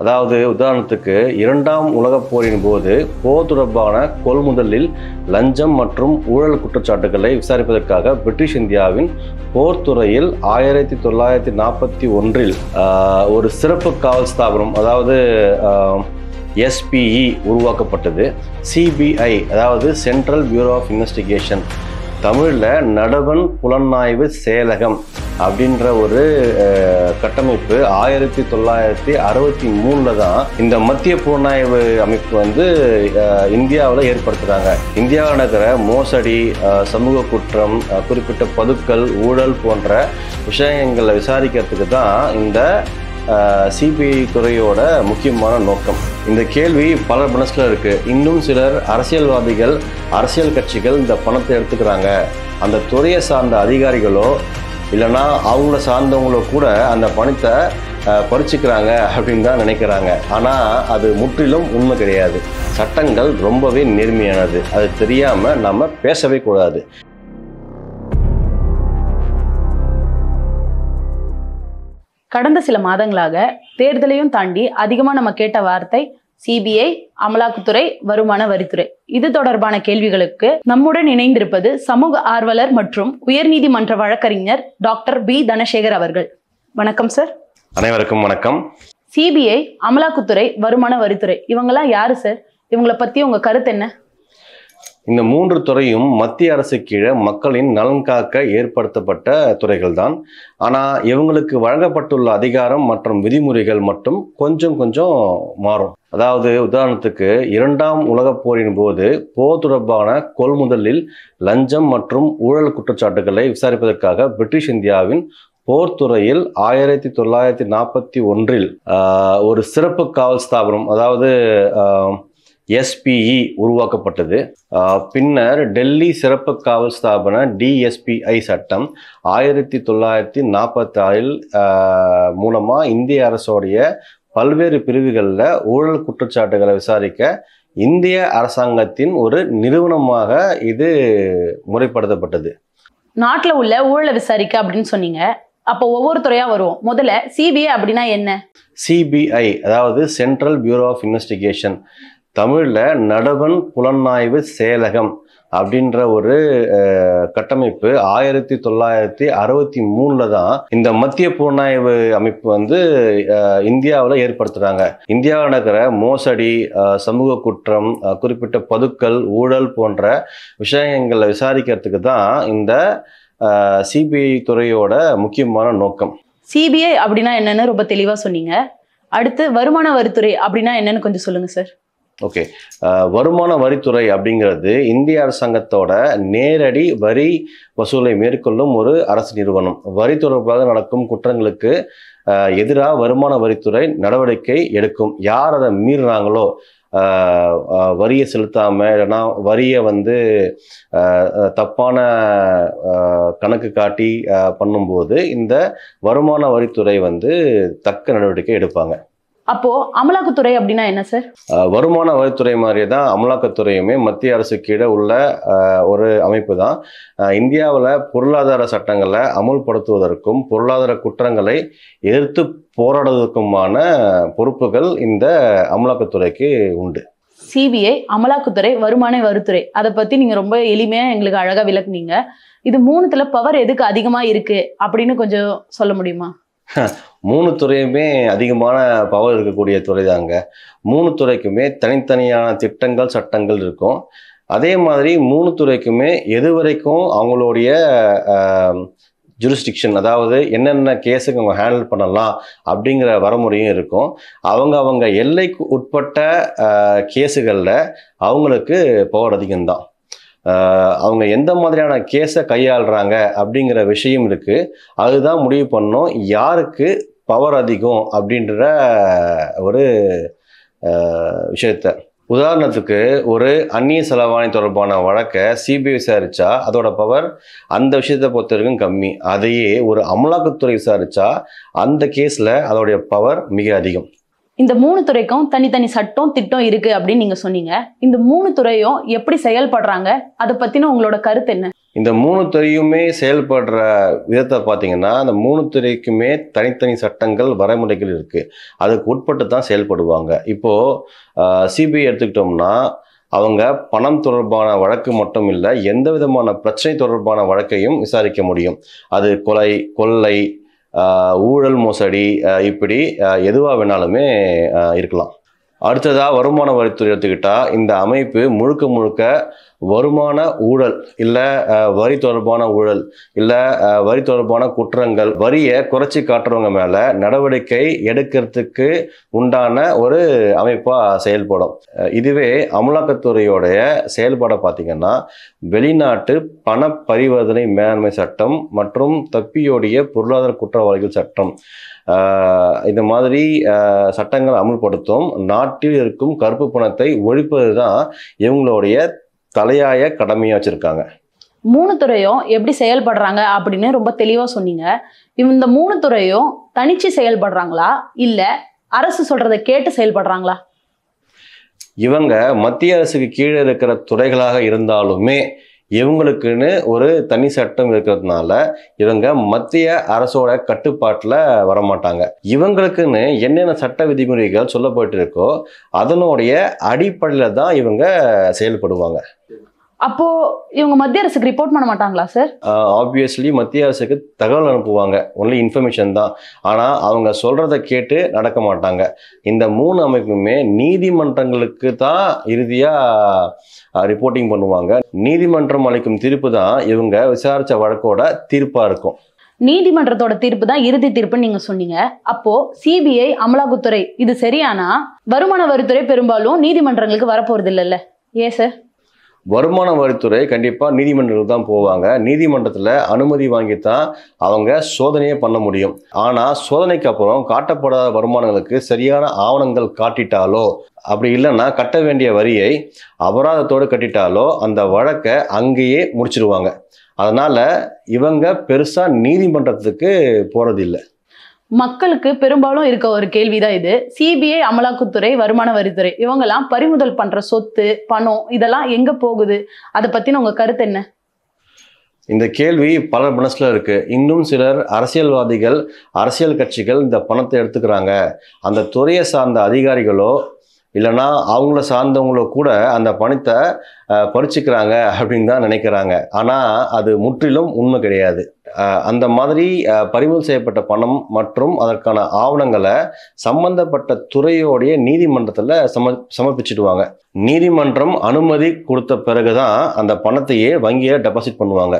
அதாவது உதாரணத்துக்கு இரண்டாம் உலகப் போரின் போது போர் தொடர்பான கொள்முதலில் லஞ்சம் மற்றும் ஊழல் குற்றச்சாட்டுகளை விசாரிப்பதற்காக பிரிட்டிஷ் இந்தியாவின் போர்த்துறையில் 1941 ஒரு சிறப்பு காவல் ஸ்தாபனம், அதாவது SPE உருவாக்கப்பட்டது. CBI, அதாவது சென்ட்ரல் பியூரோ ஆஃப் இன்வெஸ்டிகேஷன், தமிழில் நடுவண் புலனாய்வு செயலகம் அப்படின்ற ஒரு கட்டமைப்பு 1963 தான் இந்த மத்திய புலனாய்வு அமைப்பு வந்து இந்தியாவில் ஏற்படுத்துகிறாங்க. இந்தியாவில் நடக்கிற மோசடி, சமூக குற்றம், குறிப்பிட்ட பதுக்கல், ஊழல் போன்ற விஷயங்களை விசாரிக்கிறதுக்கு தான் இந்த CBI துறையோட முக்கியமான நோக்கம். இந்த கேள்வி பல மனசில் இருக்குது. இன்னும் சிலர் அரசியல்வாதிகள், அரசியல் கட்சிகள் இந்த பணத்தை எடுத்துக்கிறாங்க, அந்த துறையை சார்ந்த அதிகாரிகளோ இல்லைனா அவங்கள சார்ந்தவங்களோ கூட அந்த பணத்தை பறிச்சுக்கிறாங்க அப்படின்னு தான் நினைக்கிறாங்க. ஆனால் அது முற்றிலும் உண்மை கிடையாது. சட்டங்கள் ரொம்பவே நேர்மையானது. அது தெரியாமல் நம்ம பேசவே கூடாது. கடந்த சில மாதங்களாக தேர்தலையும் தாண்டி அதிகமா நம்ம கேட்ட வார்த்தை CBI, அமலாக்கத்துறை, வருமான வரித்துறை. இது தொடர்பான கேள்விகளுக்கு நம்முடன் இணைந்திருப்பது சமூக ஆர்வலர் மற்றும் உயர்நீதிமன்ற வழக்கறிஞர் டாக்டர் B. தனசேகர் அவர்கள். வணக்கம் சார். அனைவருக்கும் வணக்கம். CBI, அமலாக்கத்துறை, வருமான வரித்துறை, இவங்கெல்லாம் யாரு சார்? இவங்களை பத்தி உங்க கருத்து என்ன? இந்த மூன்று துறையும் மத்திய அரசு கீழே மக்களின் நலன் காக்க ஏற்படுத்தப்பட்ட துறைகள் தான். ஆனால் இவங்களுக்கு வழங்கப்பட்டுள்ள அதிகாரம் மற்றும் விதிமுறைகள் மட்டும் கொஞ்சம் மாறும். அதாவது உதாரணத்துக்கு இரண்டாம் உலகப் போரின் போது போர் தொடர்பான கொள்முதலில் லஞ்சம் மற்றும் ஊழல் குற்றச்சாட்டுகளை விசாரிப்பதற்காக பிரிட்டிஷ் இந்தியாவின் போர்த்துறையில் 1941 ஒரு சிறப்பு காவல் ஸ்தாபனம், அதாவது SPE உருவாக்கப்பட்டது. பின்னர் டெல்லி சிறப்பு காவல் ஸ்தாபன DSPI சட்டம் 1946 மூலமாக இந்திய அரசோடைய பல்வேறு பிரிவுகளில் ஊழல் குற்றச்சாட்டுகளை விசாரிக்க இந்திய அரசாங்கத்தின் ஒரு நிறுவனமாக இது முறைப்படுத்தப்பட்டது. நாட்டில் உள்ள ஊழலை விசாரிக்க அப்படின்னு சொன்னீங்க. அப்போ ஒவ்வொரு துறையா வருவோம். முதல்ல CBI அப்படின்னா என்ன? CBI, அதாவது சென்ட்ரல் பியூரோ ஆஃப் இன்வெஸ்டிகேஷன், தமிழில் நடுவண் புலனாய்வு செயலகம் அப்படின்ற ஒரு கட்டமைப்பு 1963 தான் இந்த மத்திய புலனாய்வு அமைப்பு வந்து இந்தியாவில் ஏற்படுத்துகிறாங்க. இந்தியாவில் நடக்கிற மோசடி, சமூக குற்றம், குறிப்பிட்ட பதுக்கல், ஊழல் போன்ற விஷயங்களை விசாரிக்கிறதுக்கு தான் இந்த CBI துறையோட முக்கியமான நோக்கம். CBI அப்படின்னா என்னன்னு ரொம்ப தெளிவாக சொன்னீங்க. அடுத்து வருமான வரித்துறை அப்படின்னா என்னன்னு கொஞ்சம் சொல்லுங்க சார். ஓகே, வருமான வரித்துறை அப்படிங்கிறது இந்திய அரசாங்கத்தோட நேரடி வரி வசூலை மேற்கொள்ளும் ஒரு அரசு நிறுவனம். வரி தொடர்பாக நடக்கும் குற்றங்களுக்கு எதிராக வருமான வரித்துறை நடவடிக்கை எடுக்கும். யார் அதை மீறுறாங்களோ, வரியை செலுத்தாமல் இல்லைன்னா வரியை வந்து தப்பான கணக்கு காட்டி பண்ணும்போது இந்த வருமான வரித்துறை வந்து தக்க நடவடிக்கை எடுப்பாங்க. அப்போ அமலாக்கத்துறை அப்படின்னா என்ன சார்? வருமான வரித்துறை மாதிரியே தான் அமலாக்கத்துறையுமே மத்திய அரசு கீழே உள்ள ஒரு அமைப்பு தான். இந்தியாவில் பொருளாதார சட்டங்களை அமுல்படுத்துவதற்கும் பொருளாதார குற்றங்களை எதிர்த்து போராடுவதற்குமான பொறுப்புகள் இந்த அமலாக்கத்துறைக்கு உண்டு. CBI, அமலாக்கத்துறை, வருமான வரித்துறை, அதை பத்தி நீங்க ரொம்ப எளிமையா எங்களுக்கு அழகா விளக்குனீங்க. இது மூணுத்துல பவர் எதுக்கு அதிகமா இருக்கு அப்படின்னு கொஞ்சம் சொல்ல முடியுமா? மூணு துறையுமே அதிகமான பவர் இருக்கக்கூடிய துறை தாங்க. மூணு துறைக்குமே தனித்தனியான திட்டங்கள், சட்டங்கள் இருக்கும். அதே மாதிரி மூணு துறைக்குமே எது வரைக்கும் அவங்களுடைய ஜூரிஸ்டிக்ஷன், அதாவது என்னென்ன கேஸுக்கு அவங்க ஹேண்டில் பண்ணலாம் அப்படிங்கிற வரமுறையும் இருக்கும். அவங்க எல்லைக்கு உட்பட்ட கேஸுகளில் அவங்களுக்கு பவர் அதிகம்தான். அவங்க எந்த மாதிரியான கேஸை கையாளுறாங்க அப்படிங்கிற விஷயம் இருக்குது. அதுதான் முடிவு பண்ணோம் யாருக்கு பவர் அதிகம் அப்படின்ற ஒரு விஷயத்த. உதாரணத்துக்கு ஒரு அந்நிய செலவாணி தொடர்பான வழக்கை CBI விசாரிச்சா அதோட பவர் அந்த விஷயத்தை பொறுத்த வரைக்கும் கம்மி. அதையே ஒரு அமலாக்கத்துறை விசாரிச்சா அந்த கேஸில் அதோடைய பவர் மிக அதிகம். இந்த மூணு துறைக்கும் தனித்தனி சட்டம், திட்டம் இருக்கு அப்படின்னு நீங்க சொன்னீங்க. இந்த மூணு துறையும் எப்படி செயல்படுறாங்க, அதை பத்தின உங்களோட கருத்து என்ன? இந்த 3 துறையுமே செயல்படுற விதத்தை பார்த்தீங்கன்னா, அந்த 3 துறைக்குமே தனித்தனி சட்டங்கள், வரைமுறைகள் இருக்கு. அதுக்கு உட்பட்டு தான் செயல்படுவாங்க. இப்போ சிபிஐ எடுத்துக்கிட்டோம்னா, அவங்க பணம் தொடர்பான வழக்கு மட்டும் இல்லை, எந்த விதமான பிரச்சனை தொடர்பான வழக்கையும் விசாரிக்க முடியும். அது கொலை, கொள்ளை, ஊழல், மோசடி, இப்படி எதுவாக வேணாலுமே இருக்கலாம். அடுத்ததாக வருமான வரித்துறை எடுத்துக்கிட்டா, இந்த அமைப்பு முழுக்க முழுக்க வருமான ஊழல், இல்லை வரி தொடர்பான ஊழல், இல்லை வரி தொடர்பான குற்றங்கள், வரியை குறைச்சி காட்டுறவங்க மேலே நடவடிக்கை எடுக்கிறதுக்கு உண்டான ஒரு அமைப்பாக செயல்படும். இதுவே அமலாக்கத்துறையோடைய செயல்பாடை பார்த்திங்கன்னா, வெளிநாட்டு பண பரிவர்த்தனை மேலாண்மை சட்டம் மற்றும் தப்பியோடைய பொருளாதார குற்றவாளிகள் சட்டம், இந்த மாதிரி சட்டங்கள் அமுல்படுத்தும். நாட்டில் இருக்கும் கருப்பு பணத்தை ஒழிப்பது தான் இவங்களுடைய தலையாய கடமையா வச்சிருக்காங்க. 3 துறையும் எப்படி செயல்படுறாங்க அப்படின்னு ரொம்ப தெளிவா சொன்னீங்க. இந்த 3 துறையும் தனிச்சு செயல்படுறாங்களா இல்ல அரசு சொல்றதை கேட்டு செயல்படுறாங்களா? இவங்க மத்திய அரசுக்கு கீழே இருக்கிற துறைகளாக இருந்தாலுமே இவங்களுக்குன்னு ஒரு தனி சட்டம் இருக்கிறதுனால இவங்க மத்திய அரசோட கட்டுப்பாட்டில் வரமாட்டாங்க. இவங்களுக்குன்னு என்னென்ன சட்ட விதிமுறைகள் சொல்லப்பட்டு இருக்கோ அதனுடைய அடிப்படையில் தான் இவங்க செயல்படுவாங்க. அப்போ இவங்க மத்திய அரசுக்கு ரிப்போர்ட் பண்ண மாட்டாங்களா சார்? ஆப்வியஸ்லி மத்திய அரசுக்கு தகவல் அனுப்புவாங்க, ஒன்லி இன்ஃபர்மேஷன் தான். ஆனால் அவங்க சொல்றதை கேட்டு நடக்க மாட்டாங்க. இந்த 3 அமைப்புமே நீதிமன்றங்களுக்கு தான் இறுதியாக ரிப்போர்ட்டிங் பண்ணுவாங்க. நீதிமன்றம் அளிக்கும் தீர்ப்பு தான் இவங்க விசாரித்த வழக்கோட தீர்ப்பாக இருக்கும். நீதிமன்றத்தோட தீர்ப்பு தான் இறுதி தீர்ப்புன்னு நீங்க சொன்னீங்க. அப்போ சிபிஐ, அமலாக்கத்துறை இது சரியானா வருமான வரித்துறை பெரும்பாலும் நீதிமன்றங்களுக்கு வரப்போறது இல்லைல்ல, ஏன் சார்? வருமான வரித்துறை கண்டிப்பாக நீதிமன்றத்துக்கு தான் போவாங்க. நீதிமன்றத்தில் அனுமதி வாங்கித்தான் அவங்க சோதனையே பண்ண முடியும். ஆனால் சோதனைக்கு அப்புறம் காட்டப்படாத வருமானங்களுக்கு சரியான ஆவணங்கள் காட்டிட்டாலோ, அப்படி இல்லைன்னா கட்ட வேண்டிய வரியை அபராதத்தோடு கட்டிட்டாலோ அந்த வழக்கை அங்கேயே முடிச்சிடுவாங்க. அதனால் இவங்க பெருசாக நீதிமன்றத்துக்கு போகிறதில்லை. மக்களுக்கு பெரும்பாலும் இருக்க ஒரு கேள்விதான் இது. சிபிஐ, அமலாக்கத்துறை, வருமான வரித்துறை இவங்கெல்லாம் பறிமுதல் பண்ற சொத்து, பணம் இதெல்லாம் எங்க போகுது? அதை பத்தின உங்க கருத்து என்ன? இந்த கேள்வி பல மனசுல இருக்கு. இன்னும் சிலர் அரசியல்வாதிகள், அரசியல் கட்சிகள் இந்த பணத்தை எடுத்துக்கிறாங்க, அந்த துறையை சார்ந்த அதிகாரிகளோ இல்லைன்னா அவங்கள சார்ந்தவங்களோ கூட அந்த பணத்தை பறிச்சுக்கிறாங்க அப்படின்னு தான் நினைக்கிறாங்க. ஆனால் அது முற்றிலும் உண்மை கிடையாது. அந்த மாதிரி பறிமுதல் செய்யப்பட்ட பணம் மற்றும் அதற்கான ஆவணங்களை சம்பந்தப்பட்ட துறையோடைய நீதிமன்றத்தில் சமர்ப்பிச்சிடுவாங்க. நீதிமன்றம் அனுமதி கொடுத்த பிறகுதான் அந்த பணத்தையே வங்கியை டெபாசிட் பண்ணுவாங்க.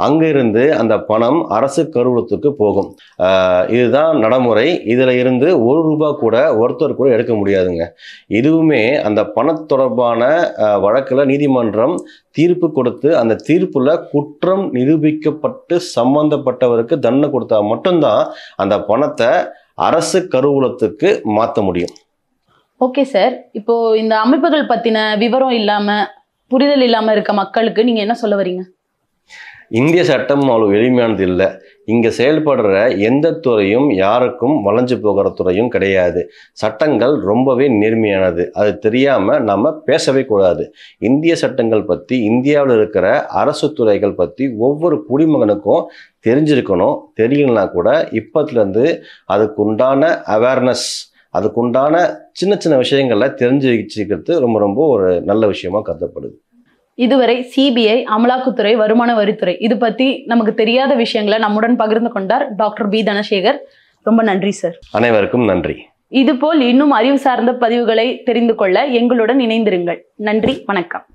அங்கிருந்து அந்த பணம் அரசு கருவூலத்துக்கு போகும். இதுதான் நடைமுறை. இதில் இருந்து ₹1 கூட ஒருத்தர் கூட எடுக்க முடியாதுங்க. இதுவுமே அந்த பண தொடர்பான வழக்கில் நீதிமன்றம் தீர்ப்பு கொடுத்து அந்த தீர்ப்புல குற்றம் நிரூபிக்கப்பட்டு சம்பந்தப்பட்டவருக்கு தண்டனை கொடுத்தா மட்டும்தான் அந்த பணத்தை அரசு கருவூலத்துக்கு மாற்ற முடியும். ஓகே சார், இப்போ இந்த அமைப்புகள் பத்தின விவரம் இல்லாம, புரிதல் இல்லாம இருக்க மக்களுக்கு நீங்க என்ன சொல்ல வரீங்க? இந்திய சட்டம் அவ்வளவு எளிமையானது இல்லை. இங்கே செயல்படுற எந்த துறையும் யாருக்கும் வளைஞ்சு போகிற துறையும் கிடையாது. சட்டங்கள் ரொம்பவே நேர்மையானது. அது தெரியாமல் நம்ம பேசவே கூடாது. இந்திய சட்டங்கள் பற்றி, இந்தியாவில் இருக்கிற அரசு துறைகள் பற்றி ஒவ்வொரு குடிமகனுக்கும் தெரிஞ்சிருக்கணும். தெரியலனா கூட இப்பத்துலேருந்து அதுக்குண்டான அவேர்னஸ், அதுக்குண்டான சின்ன சின்ன விஷயங்கள்ல தெரிஞ்சு வச்சுக்கிறது ரொம்ப ரொம்ப ஒரு நல்ல விஷயமா கருதப்படுது. இதுவரை சிபிஐ, அமலாக்கத்துறை, வருமான வரித்துறை இது பத்தி நமக்கு தெரியாத விஷயங்களை நம்முடன் பகிர்ந்து கொண்டார் டாக்டர் பி. தனசேகர். ரொம்ப நன்றி சார். அனைவருக்கும் நன்றி. இதுபோல் இன்னும் அறிவு சார்ந்த பதிவுகளை தெரிந்து கொள்ள எங்களுடன் இணைந்திருங்கள். நன்றி, வணக்கம்.